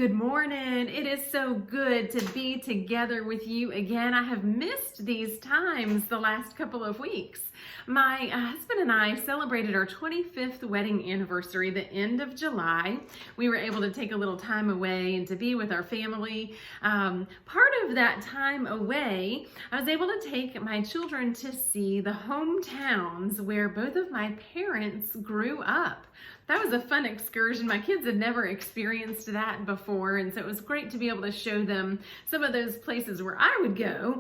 Good morning. It is so good to be together with you again. I have missed these times the last couple of weeks. My husband and I celebrated our 25th wedding anniversary the end of July. We were able to take a little time away and to be with our family. Part of that time away, I was able to take my children to see the hometowns where both of my parents grew up. That was a fun excursion. My kids had never experienced that before, and so it was great to be able to show them some of those places where I would go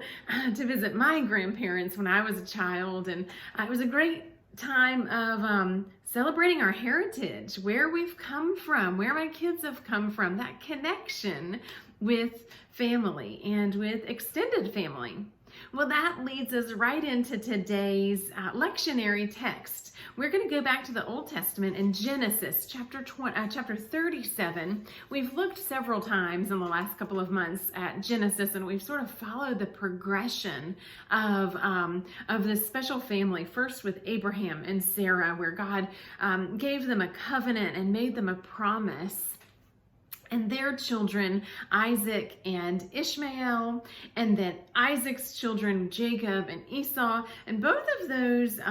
to visit my grandparents when I was a child. And it was a great time of celebrating our heritage, where we've come from, where my kids have come from, that connection with family and with extended family. Well, that leads us right into today's lectionary text. We're going to go back to the Old Testament in Genesis chapter 37. We've looked several times in the last couple of months at Genesis, and we've sort of followed the progression of this special family, first with Abraham and Sarah, where God gave them a covenant and made them a promise. And their children, Isaac and Ishmael, and then Isaac's children, Jacob and Esau. And both of those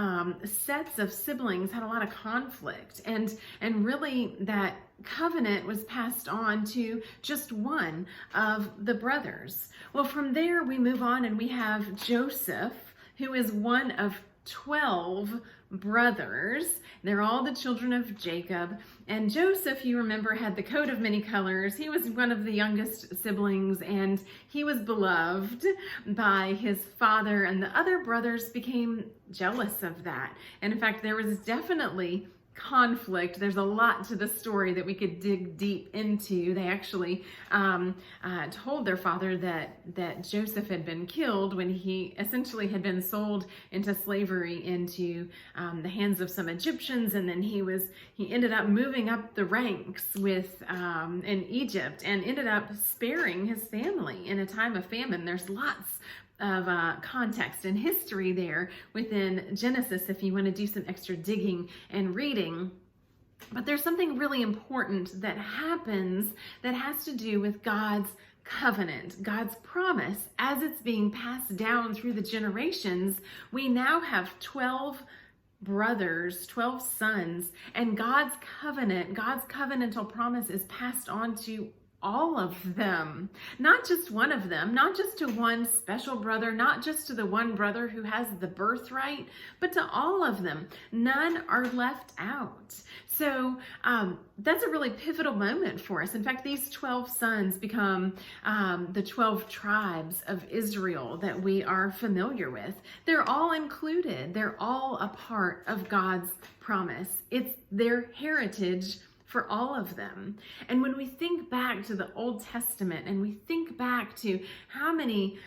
sets of siblings had a lot of conflict. And really that covenant was passed on to just one of the brothers. Well, from there we move on and we have Joseph, who is one of 12 brothers. They're all the children of Jacob. And Joseph, you remember, had the coat of many colors. He was one of the youngest siblings, and he was beloved by his father, and the other brothers became jealous of that. And in fact, there was definitely conflict. There's a lot to the story that we could dig deep into. They actually told their father that Joseph had been killed when he essentially had been sold into slavery into the hands of some Egyptians, and then he ended up moving up the ranks in Egypt and ended up sparing his family in a time of famine. There's lots of context and history there within Genesis if you want to do some extra digging and reading. But there's something really important that happens that has to do with God's covenant, God's promise. As it's being passed down through the generations, we now have 12 brothers, 12 sons, and God's covenantal promise is passed on to all of them, not just one of them, not just to one special brother, not just to the one brother who has the birthright, but to all of them. None are left out. So that's a really pivotal moment for us. In fact, these 12 sons become the 12 tribes of Israel that we are familiar with. They're all included. They're all a part of God's promise. It's their heritage for all of them. And when we think back to the Old Testament and we think back to how many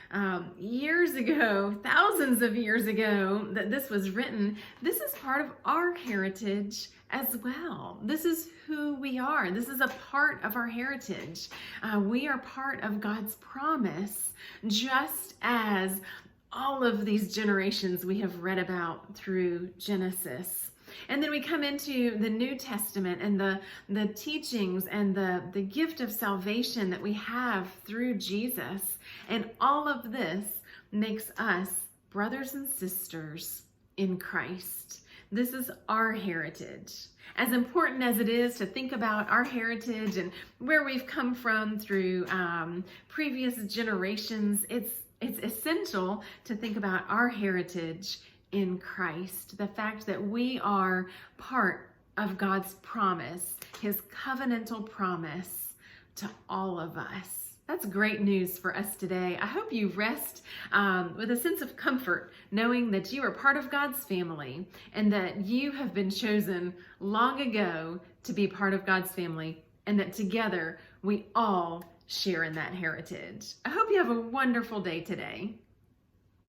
years ago, thousands of years ago, that this was written, this is part of our heritage as well. This is who we are. This is a part of our heritage. We are part of God's promise, just as all of these generations we have read about through Genesis. And then we come into the New Testament and the teachings and the gift of salvation that we have through Jesus. And all of this makes us brothers and sisters in Christ. This is our heritage. As important as it is to think about our heritage and where we've come from through previous generations, it's essential to think about our heritage in Christ, the fact that we are part of God's promise, his covenantal promise to all of us. That's great news for us today. I hope you rest with a sense of comfort, knowing that you are part of God's family and that you have been chosen long ago to be part of God's family, and that together we all share in that heritage. I hope you have a wonderful day today.